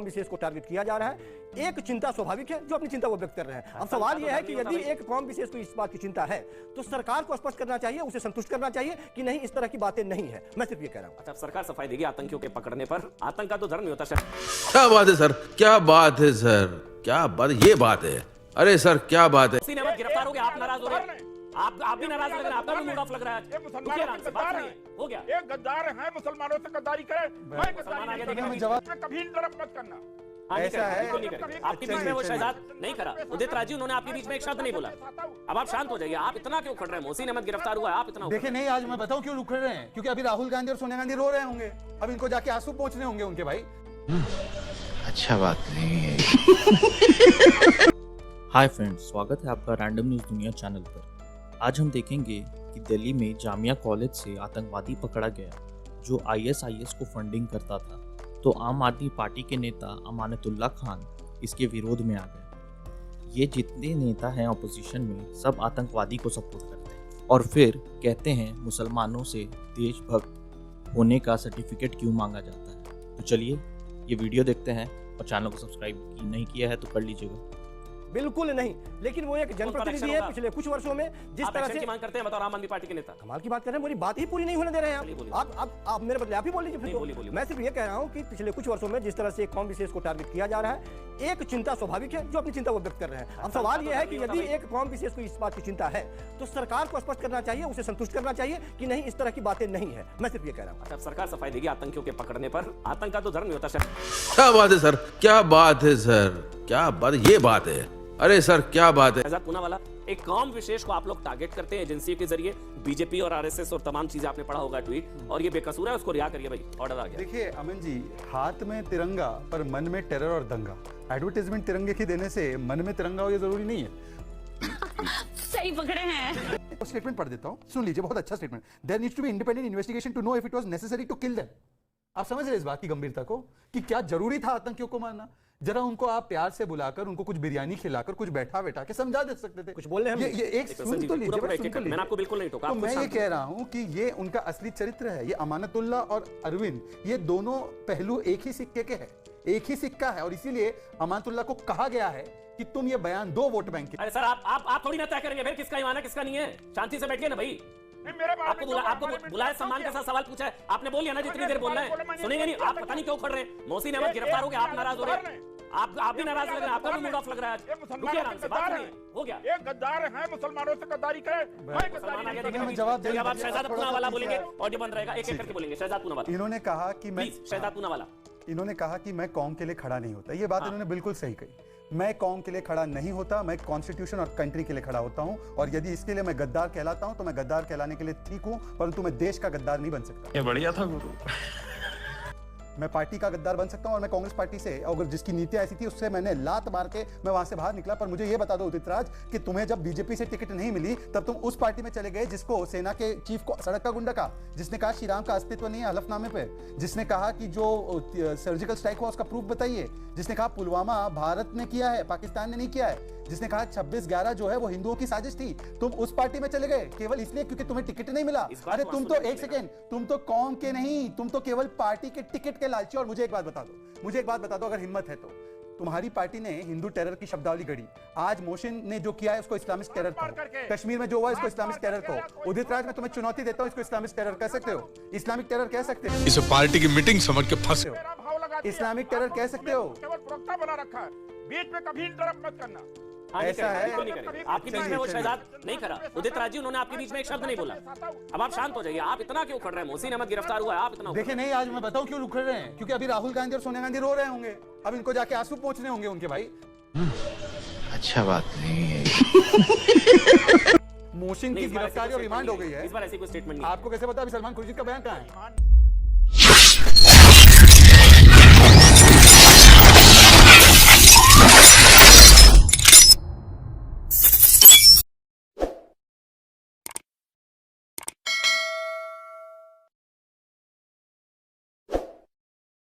कौम विशेष को टारगेट किया जा रहा है। एक चिंता स्वाभाविक है, जो अपनी चिंता वो व्यक्त कर रहे हैं। अब सवाल यह है कि यदि एक कौम विशेष को इस बात की चिंता है तो सरकार को स्पष्ट करना चाहिए, उसे संतुष्ट करना चाहिए कि नहीं, इस तरह की बातें नहीं है। मैं सिर्फ ये कह रहा हूं। अच्छा, सरकार सफाई देगी आतंकियों के पकड़ने पर? आतंक का तो धर्म नहीं होता सर। क्या बात है सर, क्या बात है सर, क्या बात, ये बात है। अरे सर क्या बात है। गिरफ्तार हो गया, आप नाराज हो रहे हैं, आप भी नाराज लग रहे हैं, आपका भी मूड ऑफ लग रहा है। हो गया, ये गद्दार है, मुसलमानों से गद्दारी करे। मैं गद्दारी जवाब कभी इंटरप्ट मत करना। ऐसा है, आपके बीच में वो शहजाद नहीं करा, उदित राजी, उन्होंने आपके बीच में एक शब्द नहीं बोला। अब आप शांत हो जाइए। आप इतना क्यों खड़ रहे हैं? मोहसिन अहमद गिरफ्तार हुआ है, आप इतना देखिए नहीं, आज मैं बताऊं क्यों उखड़ रहे हैं, क्योंकि अभी राहुल गांधी और सोनिया गांधी रो रहे होंगे, अब इनको जाके आंसू पहुंचने होंगे उनके भाई। अच्छा बात नहीं है। हाय फ्रेंड्स, स्वागत है आपका रैंडम न्यूज़ दुनिया चैनल पर। आज हम देखेंगे कि दिल्ली में जामिया कॉलेज से आतंकवादी पकड़ा गया जो आईएसआईएस को फंडिंग करता था। तो आम आदमी पार्टी के नेता अमानतुल्लाह खान इसके विरोध में आ गए। ये जितने नेता हैं अपोजिशन में, सब आतंकवादी को सपोर्ट करते हैं और फिर कहते हैं मुसलमानों से देशभक्त होने का सर्टिफिकेट क्यों मांगा जाता है। तो चलिए ये वीडियो देखते हैं, और चैनल को सब्सक्राइब नहीं किया है तो कर लीजिएगा। बिल्कुल नहीं, लेकिन वो एक जनप्रतिनिधि है। पिछले कुछ वर्षों में जिस तरह से मांग करते हैं, बताओ, आम आदमी पार्टी के नेता कमाल की बात कर रहे हैं, मेरी बात ही पूरी नहीं होने दे रहे हैं आप मेरे बदले आप ही बोल लीजिए। मैं सिर्फ ये कह रहा हूँ कि पिछले कुछ वर्षों में जिस तरह से कौम विशेष को टारगेट किया जा रहा है, एक चिंता स्वाभाविक है, जो अपनी चिंता वो व्यक्त कर रहे हैं। अब सवाल यह है कि यदि एक कौम विशेष को इस बात की चिंता है तो सरकार को स्पष्ट करना चाहिए, उसे संतुष्ट करना चाहिए कि नहीं, इस तरह की बातें नहीं है। मैं सिर्फ ये कह रहा हूँ। अच्छा, सरकार सफाई देगी आतंकियों के पकड़ने पर? आतंक का तो धर्म नहीं होता सर। क्या बात है सर, क्या बात है सर, क्या बात, ये बात है। अरे सर क्या बात है। शहजाद पूना वाला, एक कौम विशेष को आप लोग टारगेट करते हैं एजेंसी के जरिए, बीजेपी और आरएसएस और तमाम चीजें आपने पढ़ा होगा ट्वीट, और ये बेकसूर है, उसको रिहा करिए भाई, ऑर्डर आ गया। देखिए अमन जी, हाथ में तिरंगा पर मन में टेरर और दंगा। एडवर्टाइजमेंट तिरंगे की देने से मन में तिरंगा हो ये जरूरी नहीं है। सही पकड़े हैं। स्टेटमेंट पढ़ देता हूँ, सुन लीजिए, बहुत अच्छा statement. There needs to be independent investigation to know if it was necessary to kill them. आप समझ रहे हैं इस बात की गंभीरता को, कि क्या जरूरी था आतंकियों को मारना? जरा उनको आप प्यार से बुलाकर, उनको कुछ बिरयानी खिलाकर, कुछ बैठा बैठा के समझा दे सकते थे। कुछ बोलने हम ये एक सुन तो लीजिए, मैंने आपको बिल्कुल नहीं टोका। तो मैं ये कह रहा हूं कि ये उनका असली चरित्र है। ये अमानतुल्लाह और अरविंद, ये दोनों पहलू एक ही सिक्के के हैं, एक ही सिक्का है। और इसीलिए अमानतुल्लाह को कहा गया है कि तुम ये बयान दो वोट बैंक के। अरे सर, आप थोड़ी ना तय करेंगे फिर किसका ईमान है किसका नहीं है। शांति से बैठिए ना भाई। आपको बुलाया, सम्मान के साथ सवाल पूछा है, आपने बोल लिया ना, जितनी देर बोलना है। सुनेंगे नहीं आप, पता नहीं क्यों खड़ रहे हैं। मोहसिन अहमद गिरफ्तार हो गया, आप नाराज हो रहे हैं, आप भी नाराज लग रहे हैं, आपका भी मूड ऑफ लग रहा है। रुकिए आराम से, बात नहीं हो गया। ये गद्दार है, मुसलमानों से गद्दारी करे। मैं गद्दारी जवाब आप शहजाद पूना वाला बोलेंगे, ऑडियो बंद रहेगा, एक एक करके बोलेंगे। शहजाद पूना वाला, इन्होंने कहा कि मैं, शहजाद पूना वाला, इन्होंने कहा कि मैं कौम के लिए खड़ा नहीं होता। ये बात इन्होंने बिल्कुल सही कही। मैं कौम के लिए खड़ा नहीं होता, मैं कॉन्स्टिट्यूशन और कंट्री के लिए खड़ा होता हूं। और यदि इसके लिए मैं गद्दार कहलाता हूं तो मैं गद्दार कहलाने के लिए ठीक हूं, परंतु मैं देश का गद्दार नहीं बन सकता। ये बढ़िया था गुरु। मैं पार्टी का गद्दार बन सकता हूं, और मैं कांग्रेस पार्टी से, अगर जिसकी नीतियां ऐसी थी उससे मैंने लात मार के मैं वहां से बाहर निकला। पर मुझे ये बता दो उदित राज, कि तुम्हें जब बीजेपी से टिकट नहीं मिली तब तुम उस पार्टी में चले गए जिसको सेना के चीफ को सड़क का गुंडा कहा, जिसने कहा श्री राम का अस्तित्व नहीं है हलफनामे पे, जिसने कहा कि जो सर्जिकल स्ट्राइक हुआ उसका प्रूफ बताइए, जिसने कहा पुलवामा भारत ने किया है, पाकिस्तान ने नहीं किया है, जिसने कहा 26/11 जो है वो हिंदुओं की साजिश थी। तुम उस पार्टी में चले गए केवल इसलिए क्योंकि तुम्हें टिकट नहीं मिला। अरे तुम तो, एक सेकेंड, तुम तो कौम के नहीं, तुम तो केवल पार्टी के टिकट के लालची। और मुझे एक बात बता दो, अगर हिम्मत है तो तुम्हारी पार्टी ने हिंदू टेरर की शब्दावली गढ़ी। आज मोहसिन ने जो किया है उसको इस्लामिक टेरर कहो, कश्मीर में जो हुआ इसको इस्लामिक टेरर कहो। उदित राज, मैं तुम्हें चुनौती देता हूं, इसको इस्लामिक टेरर कह सकते हो? इस्लामिक टेरर कह सकते हो? इसे पार्टी की मीटिंग समझ के फंसे हो। इस्लामिक टेरर कह सकते हो? केवल प्रवक्ता बना रखा है, बीच में कभी इंटरप्ट मत करना। ऐसा है, आपके बीच में वो शहजाद नहीं करा, उदित राजी, उन्होंने आपके बीच में एक शब्द नहीं बोला। अब आप शांत हो जाइए। आप इतना क्यों खड़ रहे हैं? मोहसिन अहमद गिरफ्तार हुआ है, आप इतना। देखिए नहीं, आज मैं बताऊं क्यों उखड़ रहे हैं, क्योंकि अभी राहुल गांधी और सोनिया गांधी रो रहे होंगे, अब इनको जाके आंसू पहुंचने होंगे उनके भाई। अच्छा बात नहीं है। मोहसिन की गिरफ्तारी और रिमांड हो गई है। इस बार ऐसी कोई स्टेटमेंट नहीं। आपको कैसे पता? अभी सलमान खुर्शीद का बयान कहाँ है?